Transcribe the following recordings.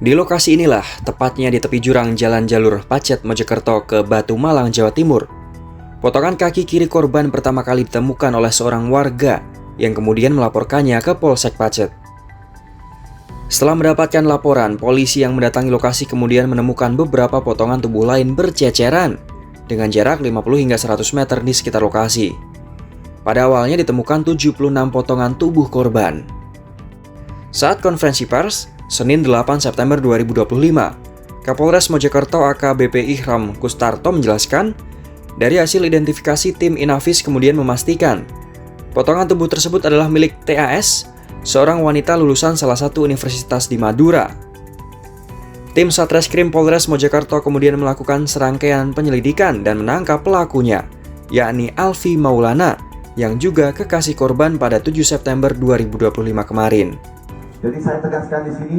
Di lokasi inilah, tepatnya di tepi jurang jalan jalur Pacet Mojokerto ke Batu Malang, Jawa Timur, potongan kaki kiri korban pertama kali ditemukan oleh seorang warga yang kemudian melaporkannya ke Polsek Pacet. Setelah mendapatkan laporan, polisi yang mendatangi lokasi kemudian menemukan beberapa potongan tubuh lain berceceran dengan jarak 50 hingga 100 meter di sekitar lokasi. Pada awalnya ditemukan 76 potongan tubuh korban. Saat konferensi pers, Senin 8 September 2025, Kapolres Mojokerto AKBP Ihram Kustarto menjelaskan, dari hasil identifikasi tim Inavis kemudian memastikan potongan tubuh tersebut adalah milik TAS, seorang wanita lulusan salah satu universitas di Madura. Tim Satreskrim Polres Mojokerto kemudian melakukan serangkaian penyelidikan dan menangkap pelakunya, yakni Alfi Maulana, yang juga kekasih korban pada 7 September 2025 kemarin. Jadi saya tegaskan di sini,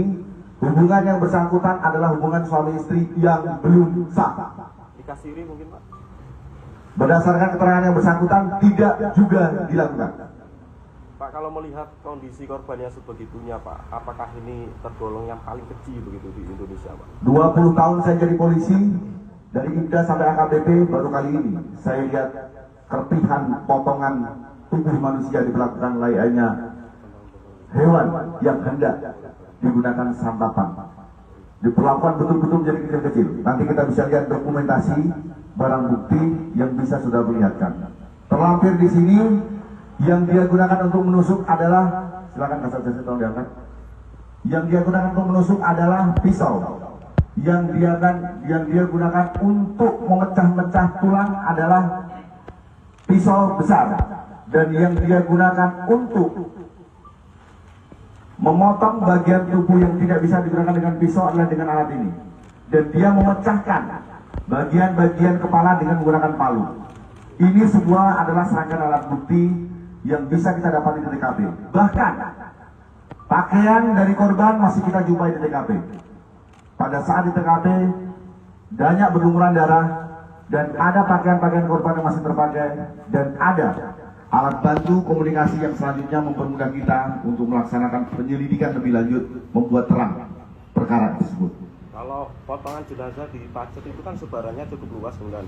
hubungan yang bersangkutan adalah hubungan suami istri yang belum sah. Dikasiri mungkin Pak? Berdasarkan keterangan yang bersangkutan tidak juga dilakukan. Pak, kalau melihat kondisi korbannya sebegitunya Pak, apakah ini tergolong yang paling kecil begitu di Indonesia Pak? 20 tahun saya jadi polisi, dari IPDA sampai AKBP, baru kali ini saya lihat kerpihan potongan tubuh manusia diperlakukan layaknya hewan yang hendak digunakan santapan. Diperlakukan betul-betul menjadi kecil-kecil. Nanti kita bisa lihat dokumentasi barang bukti yang bisa sudah perlihatkan. Terlampir di sini yang dia gunakan untuk menusuk adalah, silakan Kasat Jasa tolong diangkat. Yang dia gunakan untuk menusuk adalah pisau. Yang dia gunakan untuk memecah-mecah tulang adalah pisau besar. Dan yang dia gunakan untuk memotong bagian tubuh yang tidak bisa digunakan dengan pisau adalah dengan alat ini. Dan dia memecahkan bagian-bagian kepala dengan menggunakan palu. Ini semua adalah serangkaian alat bukti yang bisa kita dapati di TKP. Bahkan pakaian dari korban masih kita jumpai di TKP. Pada saat di TKP banyak berlumuran darah dan ada pakaian-pakaian korban yang masih terpakai dan ada alat bantu komunikasi yang selanjutnya mempermudah kita untuk melaksanakan penyelidikan lebih lanjut, membuat terang perkara tersebut. Kalau potongan jenazah di Pacet itu kan sebarannya cukup luas kemudian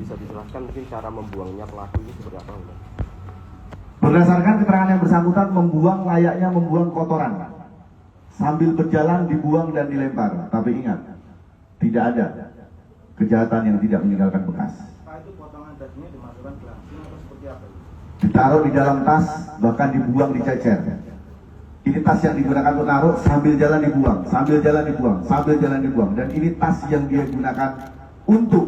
bisa dijelaskan mungkin cara membuangnya pelaku ini seperti apa enggak? Berdasarkan keterangan yang bersangkutan, membuang layaknya membuang kotoran. Sambil berjalan dibuang dan dilempar. Tapi ingat, tidak ada kejahatan yang tidak meninggalkan bekas. Pak, itu potongan dagingnya dimasukkan ke langsung atau seperti apa? Ditaruh di dalam tas, bahkan dibuang dicecer. Ini tas yang digunakan untuk naruh, sambil jalan dibuang, sambil jalan dibuang, sambil jalan dibuang. Dan ini tas yang dia gunakan untuk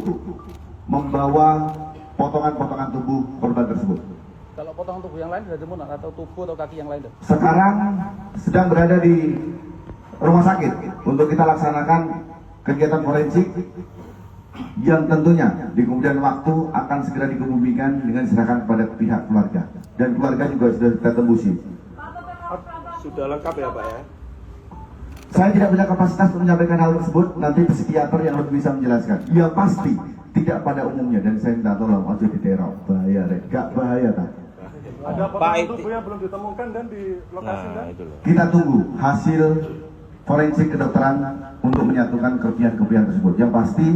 membawa potongan-potongan tubuh korban tersebut. Kalau potongan tubuh yang lain sudah ditemukan atau tubuh atau kaki yang lain? Sekarang sedang berada di rumah sakit untuk kita laksanakan kegiatan forensik yang tentunya di kemudian waktu akan segera dikebumikan dengan diserahkan kepada pihak keluarga. Dan keluarga juga sudah kita tembusi. Sudah lengkap ya Pak ya? Saya tidak punya kapasitas untuk menyampaikan hal tersebut, nanti psikiater yang lebih bisa menjelaskan. Ya pasti tidak pada umumnya, dan saya minta tolong ojo diteror. Bahaya, gak bahaya tak? Ada potongan tubuh yang belum ditemukan dan di lokasi kan? Kita tunggu hasil forensik kedokteran untuk menyatukan kelebihan-kelebihan tersebut. Yang pasti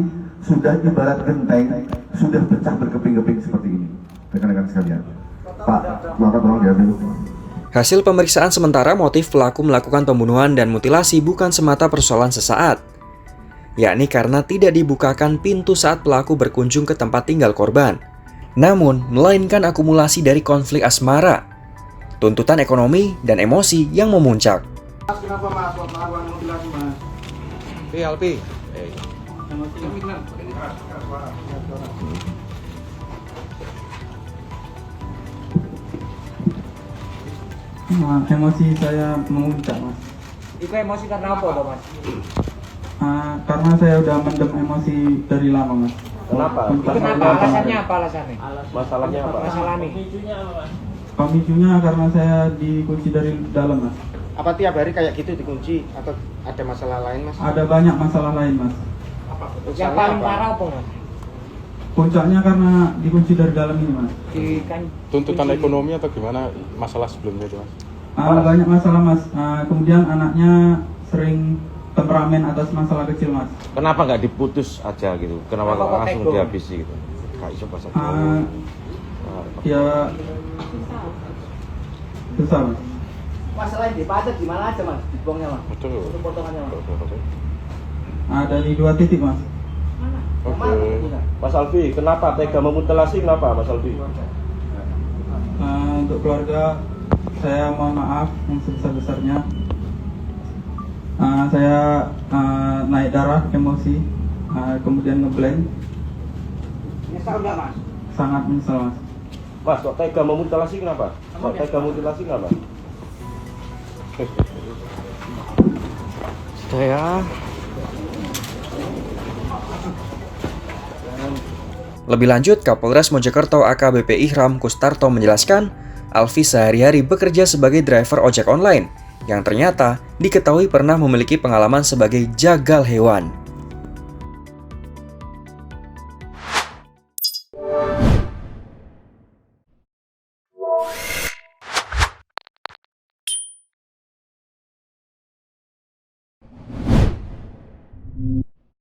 sudah ibarat genteng, sudah pecah berkeping-keping seperti ini. Rekan-rekan sekalian. Pak, maka tolong diambil. Hasil pemeriksaan sementara, motif pelaku melakukan pembunuhan dan mutilasi bukan semata persoalan sesaat, yakni karena tidak dibukakan pintu saat pelaku berkunjung ke tempat tinggal korban, namun melainkan akumulasi dari konflik asmara, tuntutan ekonomi, dan emosi yang memuncak. Mas, kenapa Mas melakukan mutilasi Mas? Alpi. Emosi saya memuncak Mas. Itu emosi karena apa Mas? Karena saya udah mendem emosi dari lama Mas. Kenapa? Kenapa? Alasannya apa alasannya? Masalahnya apa? Masalahnya. Pemicunya karena saya dikunci dari dalam Mas. Apa tiap hari kayak gitu dikunci atau ada masalah lain Mas? Ada banyak masalah lain Mas. Yang paling parah apa Mas? Puncaknya karena dikunci dari dalam ini Mas. Tuntutan ekonomi atau gimana masalah sebelumnya itu Mas? Banyak masalah Mas. Kemudian anaknya sering temperamen atas masalah kecil, Mas. Kenapa nggak diputus aja gitu? Kenapa Kenapa kok langsung tega? dihabisi gitu? Gak iso pas aja. Ya susah, Mas. Masalah di pajak gimana aja mas? Dibuangnya mas? Betul. Untuk potongannya mas? Dari 2 titik, Mas. Oke. Mas Alfi, kenapa tega memutilasi? Kenapa Mas Alfi? Untuk keluarga, saya mohon maaf yang sebesar-besarnya. Saya naik darah, emosi, kemudian ngeblank. Nyesal nggak mas? Sangat menyesal, Mas. Mas, kok tega memutilasi kenapa? Kok tega mutilasi kenapa? Saya Lebih lanjut, Kapolres Mojokerto AKBP Ihram Kustarto menjelaskan, Alfi sehari-hari bekerja sebagai driver ojek online yang ternyata diketahui pernah memiliki pengalaman sebagai jagal hewan.